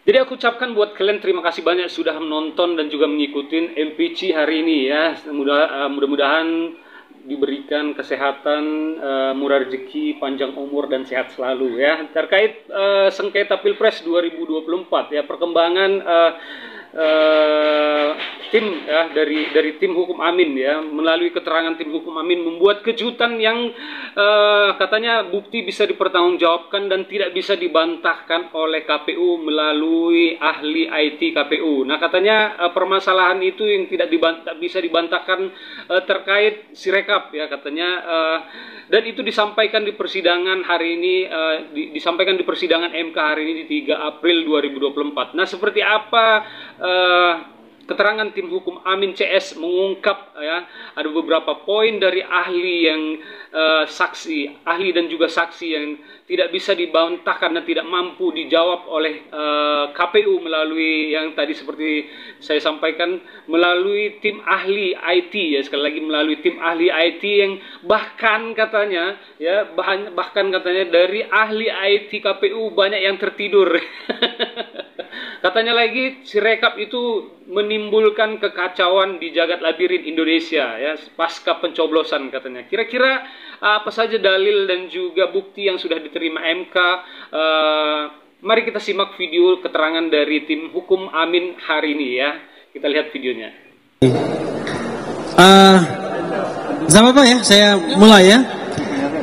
Jadi aku ucapkan buat kalian terima kasih banyak sudah menonton dan juga mengikuti MPC hari ini ya. Mudah-mudahan diberikan kesehatan, murah rezeki, panjang umur dan sehat selalu ya. Terkait sengketa Pilpres 2024 ya, perkembangan tim ya dari tim hukum Amin ya, melalui keterangan tim hukum Amin membuat kejutan yang katanya bukti bisa dipertanggungjawabkan dan tidak bisa dibantahkan oleh KPU melalui ahli IT KPU. Nah, katanya permasalahan itu yang tidak bisa dibantahkan terkait Sirekap ya katanya, dan itu disampaikan di persidangan hari ini, disampaikan di persidangan MK hari ini di 3 April 2024. Nah, seperti apa keterangan tim hukum Amin CS mengungkap ya, ada beberapa poin dari ahli yang ahli dan juga saksi yang tidak bisa dibantahkan dan tidak mampu dijawab oleh KPU melalui yang tadi seperti saya sampaikan, melalui tim ahli IT ya, sekali lagi melalui tim ahli IT yang bahkan katanya ya, bahkan katanya dari ahli IT KPU banyak yang tertidur. Katanya lagi Sirekap itu menimbulkan kekacauan di jagat labirin Indonesia ya pasca pencoblosan katanya. Kira-kira apa saja dalil dan juga bukti yang sudah diterima MK? Mari kita simak video keterangan dari tim hukum Amin hari ini ya. Kita lihat videonya. Bapak ya, saya mulai ya.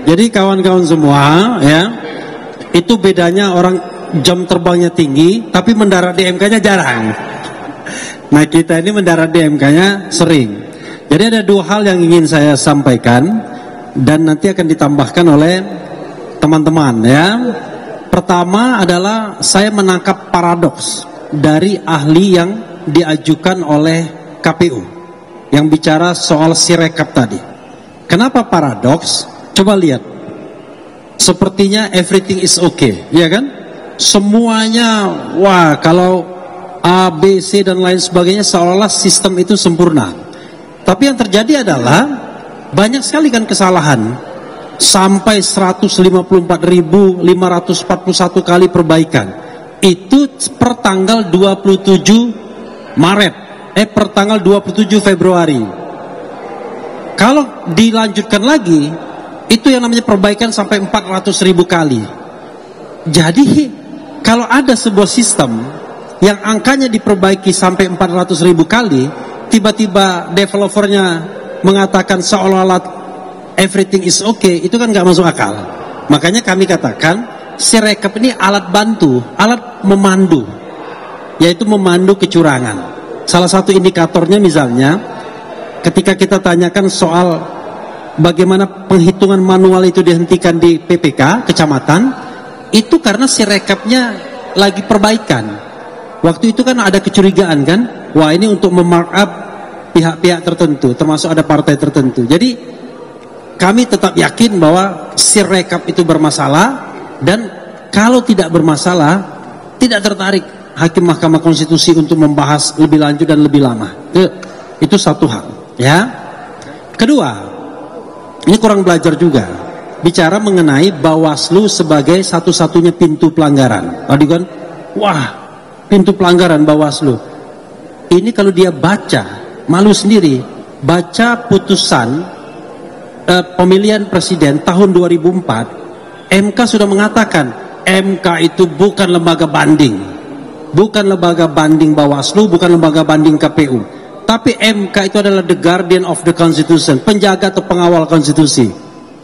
Jadi kawan-kawan semua ya, itu bedanya orang jam terbangnya tinggi, tapi mendarat di MK-nya jarang. Nah, kita ini mendarat di MK-nya sering. Jadi ada dua hal yang ingin saya sampaikan dan nanti akan ditambahkan oleh teman-teman ya. Pertama adalah saya menangkap paradoks dari ahli yang diajukan oleh KPU yang bicara soal Sirekap tadi. Kenapa paradoks? Coba lihat. Sepertinya everything is okay, ya kan? Semuanya, wah, kalau A, B, C dan lain sebagainya seolah-olah sistem itu sempurna. Tapi yang terjadi adalah banyak sekali kan kesalahan. Sampai 154.541 kali perbaikan. Itu per tanggal 27 Maret. Per tanggal 27 Februari. Kalau dilanjutkan lagi, itu yang namanya perbaikan sampai 400.000 kali. Jadi kalau ada sebuah sistem yang angkanya diperbaiki sampai 400.000 kali, tiba-tiba developernya mengatakan seolah-olah everything is okay, itu kan nggak masuk akal. Makanya kami katakan Sirekap ini alat bantu, alat memandu, yaitu memandu kecurangan. Salah satu indikatornya misalnya, ketika kita tanyakan soal bagaimana penghitungan manual itu dihentikan di PPK, kecamatan, itu karena Sirekapnya lagi perbaikan. Waktu itu kan ada kecurigaan kan, wah ini untuk memarkup pihak-pihak tertentu, termasuk ada partai tertentu. Jadi kami tetap yakin bahwa Sirekap itu bermasalah, dan kalau tidak bermasalah, tidak tertarik Hakim Mahkamah Konstitusi untuk membahas lebih lanjut dan lebih lama. Itu satu hal ya. Kedua, ini kurang belajar juga. Bicara mengenai Bawaslu sebagai satu-satunya pintu pelanggaran. Tadi kan, wah, pintu pelanggaran Bawaslu. Ini kalau dia baca, malu sendiri, baca putusan pemilihan presiden tahun 2004, MK sudah mengatakan, MK itu bukan lembaga banding. Bukan lembaga banding Bawaslu, bukan lembaga banding KPU. Tapi MK itu adalah the guardian of the constitution, penjaga atau pengawal konstitusi.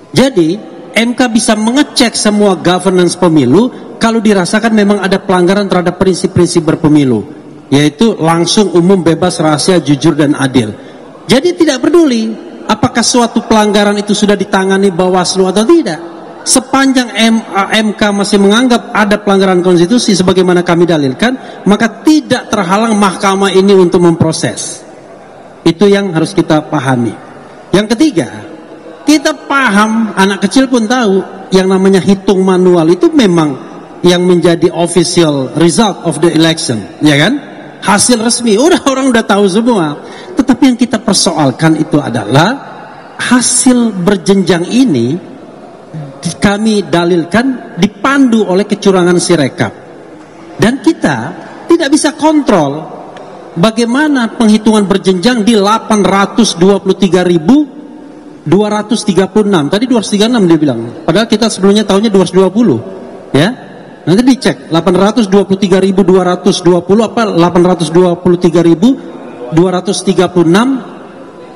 Jadi MK bisa mengecek semua governance pemilu kalau dirasakan memang ada pelanggaran terhadap prinsip-prinsip berpemilu, yaitu langsung, umum, bebas, rahasia, jujur, dan adil. Jadi tidak peduli apakah suatu pelanggaran itu sudah ditangani Bawaslu atau tidak. Sepanjang MK masih menganggap ada pelanggaran konstitusi sebagaimana kami dalilkan, maka tidak terhalang mahkamah ini untuk memproses. Itu yang harus kita pahami. Yang ketiga, kita paham, anak kecil pun tahu, yang namanya hitung manual itu memang yang menjadi official result of the election, ya kan? Hasil resmi, orang udah tahu semua. Tetapi yang kita persoalkan itu adalah hasil berjenjang ini kami dalilkan dipandu oleh kecurangan Sirekap. Dan kita tidak bisa kontrol bagaimana penghitungan berjenjang di 823.236. Tadi 236 dia bilang. Padahal kita sebelumnya tahunnya 220. Ya. Nanti dicek 823.220 apa 823.236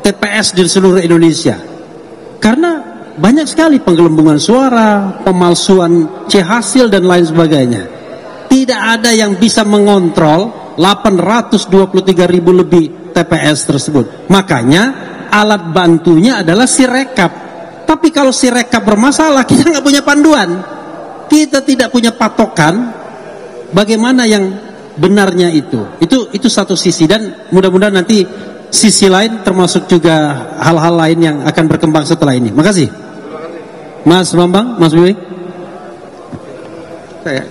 TPS di seluruh Indonesia. Karena banyak sekali penggelembungan suara, pemalsuan C hasil dan lain sebagainya. Tidak ada yang bisa mengontrol 823.000 lebih TPS tersebut. Makanya alat bantunya adalah Sirekap. Tapi kalau Sirekap bermasalah, kita nggak punya panduan. Kita tidak punya patokan bagaimana yang benarnya itu. Itu satu sisi, dan mudah-mudahan nanti sisi lain termasuk juga hal-hal lain yang akan berkembang setelah ini. Makasih. Mas Bambang, Mas Bibi.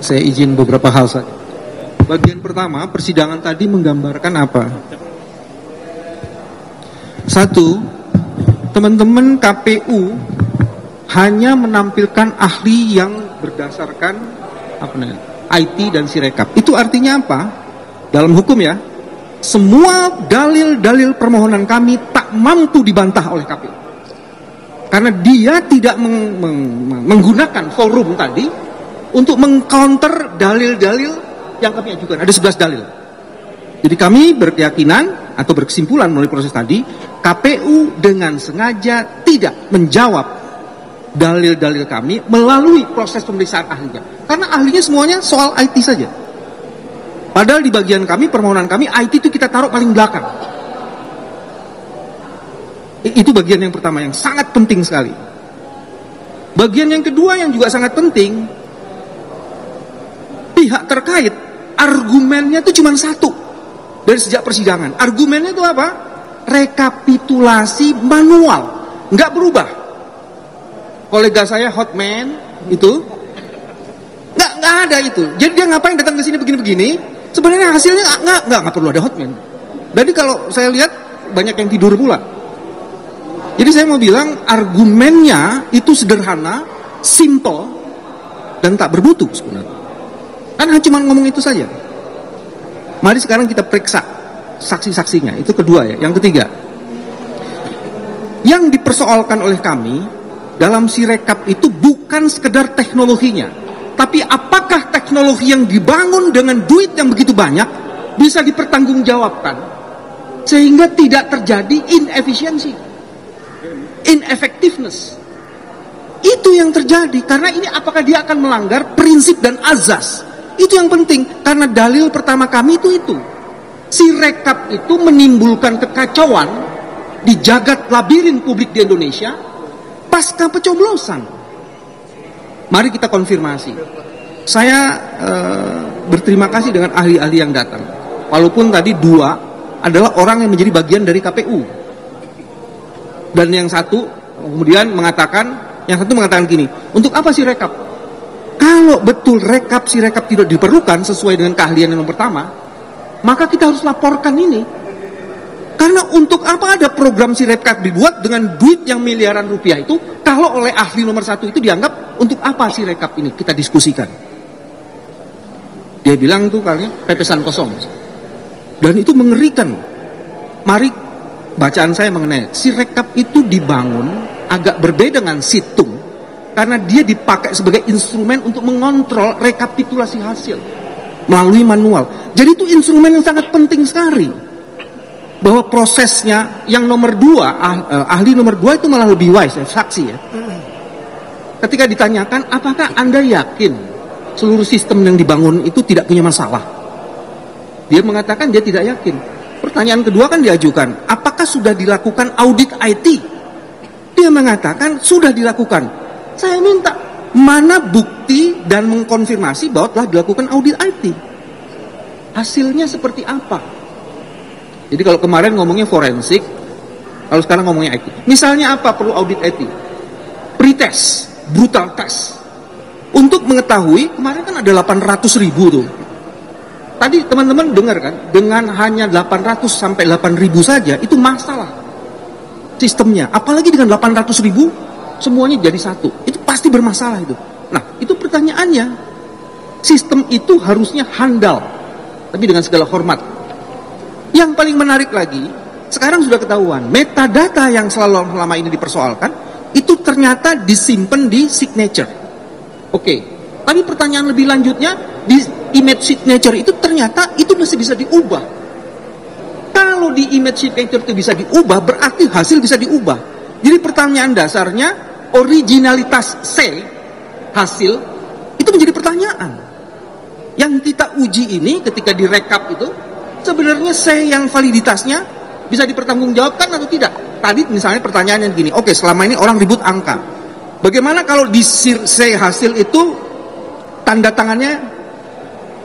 Saya izin beberapa hal saja. Bagian pertama, persidangan tadi menggambarkan apa? Satu, teman-teman KPU hanya menampilkan ahli yang berdasarkan IT dan Sirekap. Itu artinya apa? Dalam hukum ya, semua dalil-dalil permohonan kami tak mampu dibantah oleh KPU. Karena dia tidak menggunakan forum tadi untuk mengcounter dalil-dalil yang kami ajukan. Ada 11 dalil. Jadi kami berkeyakinan atau berkesimpulan melalui proses tadi, KPU dengan sengaja tidak menjawab dalil-dalil kami melalui proses pemeriksaan ahlinya. Karena ahlinya semuanya soal IT saja. Padahal di bagian kami, permohonan kami, IT itu kita taruh paling belakang. Itu bagian yang pertama yang sangat penting sekali. Bagian yang kedua yang juga sangat penting, pihak terkait argumennya itu cuma satu dari sejak persidangan. Argumennya itu apa? Rekapitulasi manual, nggak berubah. Kolega saya Hotman itu nggak ada itu. Jadi dia ngapain datang ke sini begini-begini? Sebenarnya hasilnya nggak perlu ada Hotman. Jadi kalau saya lihat banyak yang tidur pula. Jadi saya mau bilang argumennya itu sederhana, simple, dan tak bermutu sebenarnya. Kan cuma ngomong itu saja. Mari sekarang kita periksa saksi-saksinya. Itu kedua ya. Yang ketiga, yang dipersoalkan oleh kami dalam Sirekap itu bukan sekedar teknologinya, tapi apakah teknologi yang dibangun dengan duit yang begitu banyak bisa dipertanggungjawabkan sehingga tidak terjadi inefisiensi, ineffectiveness. Itu yang terjadi. Karena ini apakah dia akan melanggar prinsip dan azas. Itu yang penting, karena dalil pertama kami itu. Sirekap itu menimbulkan kekacauan di jagat labirin publik di Indonesia pasca pencoblosan. Mari kita konfirmasi. Saya berterima kasih dengan ahli-ahli yang datang. Walaupun tadi dua adalah orang yang menjadi bagian dari KPU. Dan yang satu kemudian mengatakan, gini, untuk apa Sirekap? Kalau betul Sirekap tidak diperlukan sesuai dengan keahlian yang pertama, maka kita harus laporkan ini. Karena untuk apa ada program Sirekap dibuat dengan duit yang miliaran rupiah itu, kalau oleh ahli nomor satu itu dianggap untuk apa Sirekap ini? Kita diskusikan. Dia bilang itu kayaknya pepesan kosong. Dan itu mengerikan. Mari bacaan saya mengenai Sirekap itu dibangun agak berbeda dengan situng. Karena dia dipakai sebagai instrumen untuk mengontrol rekapitulasi hasil melalui manual. Jadi itu instrumen yang sangat penting sekali. Bahwa prosesnya yang nomor dua, ahli nomor dua itu malah lebih wise, saksi ya. Ketika ditanyakan, apakah Anda yakin seluruh sistem yang dibangun itu tidak punya masalah? Dia mengatakan dia tidak yakin. Pertanyaan kedua kan diajukan, apakah sudah dilakukan audit IT? Dia mengatakan sudah dilakukan. Saya minta mana bukti dan mengkonfirmasi bahwa telah dilakukan audit IT. Hasilnya seperti apa? Jadi kalau kemarin ngomongnya forensik, kalau sekarang ngomongnya IT. Misalnya apa perlu audit IT? Pretest, brutal test. Untuk mengetahui, kemarin kan ada 800.000 tuh. Tadi teman-teman dengar kan, dengan hanya 800 sampai 8.000 saja, itu masalah sistemnya. Apalagi dengan 800.000, semuanya jadi satu. Itu pasti bermasalah itu. Nah, itu pertanyaannya. Sistem itu harusnya handal. tapi dengan segala hormat. Yang paling menarik lagi, sekarang sudah ketahuan, metadata yang selama ini dipersoalkan, itu ternyata disimpan di signature. Oke, tapi pertanyaan lebih lanjutnya, di image signature itu ternyata itu masih bisa diubah. Kalau di image signature itu bisa diubah, berarti hasil bisa diubah. Jadi pertanyaan dasarnya, originalitas C, hasil, itu menjadi pertanyaan. Yang kita uji ini ketika direkap itu, sebenarnya C yang validitasnya bisa dipertanggungjawabkan atau tidak? Tadi misalnya pertanyaan yang gini, oke, selama ini orang ribut angka. Bagaimana kalau di C hasil itu tanda tangannya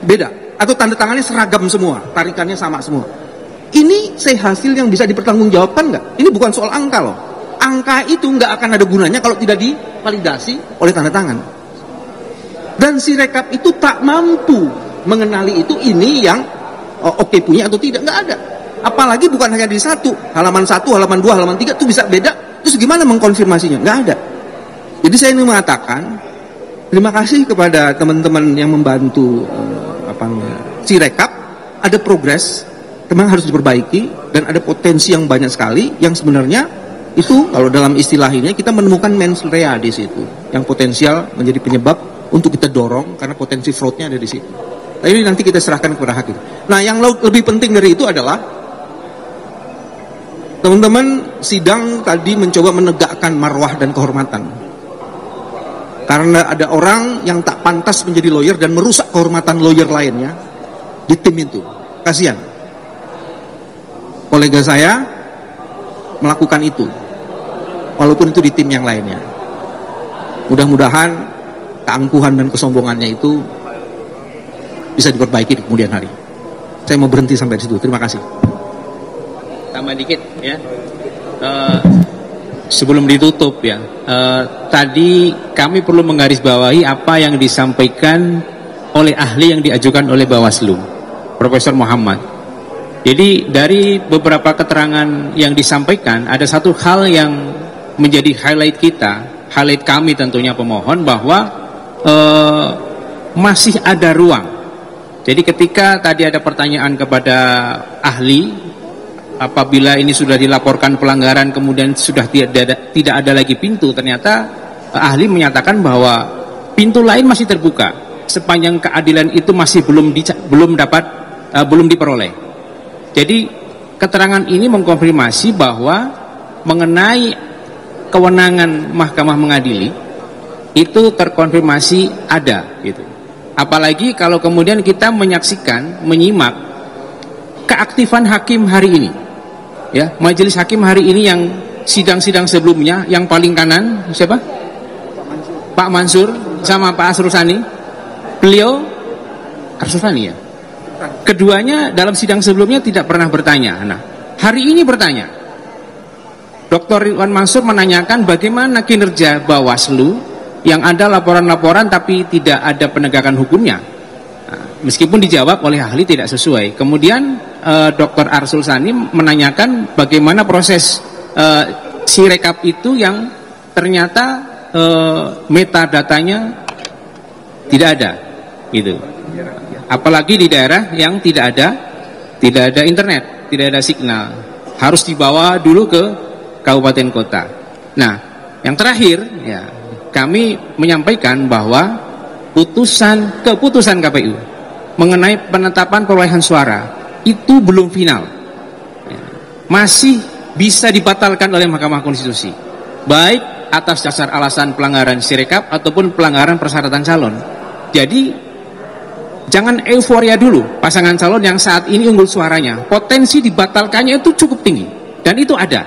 beda? Atau tanda tangannya seragam semua, tarikannya sama semua? Ini C hasil yang bisa dipertanggungjawabkan nggak? Ini bukan soal angka loh. Angka itu nggak akan ada gunanya kalau tidak divalidasi oleh tanda tangan. Dan si rekap itu tak mampu mengenali itu ini yang oke punya atau tidak, nggak ada. Apalagi bukan hanya di satu, halaman 1, halaman 2, halaman 3 itu bisa beda. Terus gimana mengkonfirmasinya? Nggak ada. Jadi saya ingin mengatakan terima kasih kepada teman-teman yang membantu si rekap. Ada progres, memang harus diperbaiki dan ada potensi yang banyak sekali yang sebenarnya itu kalau dalam istilah ini kita menemukan mens rea di situ yang potensial menjadi penyebab untuk kita dorong karena potensi fraudnya ada di situ. Nah, ini nanti kita serahkan kepada hakim. Nah, yang lebih penting dari itu adalah teman-teman sidang tadi mencoba menegakkan marwah dan kehormatan. Karena ada orang yang tak pantas menjadi lawyer dan merusak kehormatan lawyer lainnya di tim itu. Kasihan. Kolega saya melakukan itu. Walaupun itu di tim yang lainnya. Mudah-mudahan keangkuhan dan kesombongannya itu bisa diperbaiki di kemudian hari. Saya mau berhenti sampai di situ. Terima kasih. Tambah dikit ya. Sebelum ditutup ya. Tadi kami perlu menggarisbawahi apa yang disampaikan oleh ahli yang diajukan oleh Bawaslu, Profesor Muhammad. Jadi dari beberapa keterangan yang disampaikan, ada satu hal yang menjadi highlight kita, highlight kami tentunya pemohon, bahwa masih ada ruang. Jadi ketika tadi ada pertanyaan kepada ahli, apabila ini sudah dilaporkan pelanggaran kemudian sudah tidak ada lagi pintu, ternyata ahli menyatakan bahwa pintu lain masih terbuka sepanjang keadilan itu masih belum diperoleh. Jadi keterangan ini mengkonfirmasi bahwa mengenai kewenangan mahkamah mengadili itu terkonfirmasi ada gitu. Apalagi kalau kemudian kita menyaksikan, menyimak keaktifan hakim hari ini. Ya, majelis hakim hari ini yang sidang-sidang sebelumnya, yang paling kanan siapa? Pak Mansur sama Pak Arsul Sani. Beliau Arsul Sani ya. Keduanya dalam sidang sebelumnya tidak pernah bertanya. Nah, hari ini bertanya. Dr. Ridwan Mansur menanyakan bagaimana kinerja Bawaslu yang ada laporan-laporan tapi tidak ada penegakan hukumnya. Nah, meskipun dijawab oleh ahli tidak sesuai. Kemudian Dr. Arsul Sani menanyakan bagaimana proses sirekap itu yang ternyata metadatanya tidak ada, gitu. Apalagi di daerah yang tidak ada internet, tidak ada signal, harus dibawa dulu ke kabupaten kota. Nah, yang terakhir, ya, kami menyampaikan bahwa keputusan KPU mengenai penetapan perolehan suara itu belum final, ya, masih bisa dibatalkan oleh Mahkamah Konstitusi, baik atas dasar alasan pelanggaran sirekap ataupun pelanggaran persyaratan calon. Jadi jangan euforia dulu pasangan calon yang saat ini unggul suaranya, potensi dibatalkannya itu cukup tinggi dan itu ada,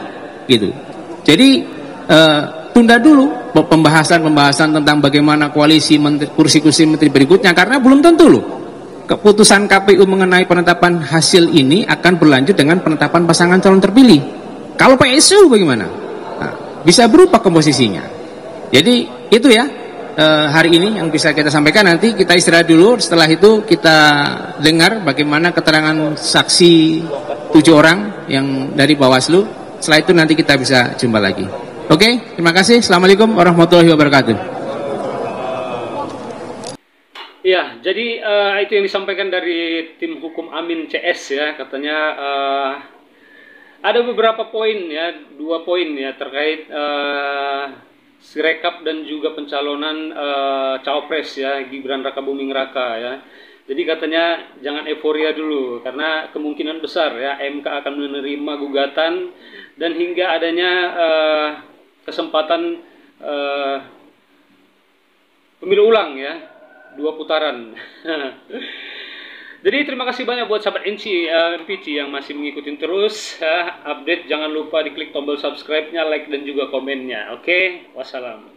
gitu. Jadi tunda dulu pembahasan tentang bagaimana koalisi kursi-kursi menteri berikutnya, karena belum tentu loh keputusan KPU mengenai penetapan hasil ini akan berlanjut dengan penetapan pasangan calon terpilih. Kalau PSU bagaimana? Nah, bisa berubah komposisinya. Jadi itu ya hari ini yang bisa kita sampaikan. Nanti kita istirahat dulu, setelah itu kita dengar bagaimana keterangan saksi 7 orang yang dari Bawaslu. Setelah itu nanti kita bisa jumpa lagi. Oke, terima kasih. Assalamualaikum warahmatullahi wabarakatuh. Ya, jadi itu yang disampaikan dari tim hukum Amin CS ya, katanya ada beberapa poin ya, 2 poin ya terkait Sirekap dan juga pencalonan cawapres ya Gibran Rakabuming Raka ya. Jadi katanya jangan euforia dulu karena kemungkinan besar ya MK akan menerima gugatan dan hingga adanya kesempatan pemilu ulang ya, 2 putaran. Jadi terima kasih banyak buat sahabat MPC yang masih mengikuti terus update. Jangan lupa diklik tombol subscribe-nya, like dan juga komennya. Oke, wassalam.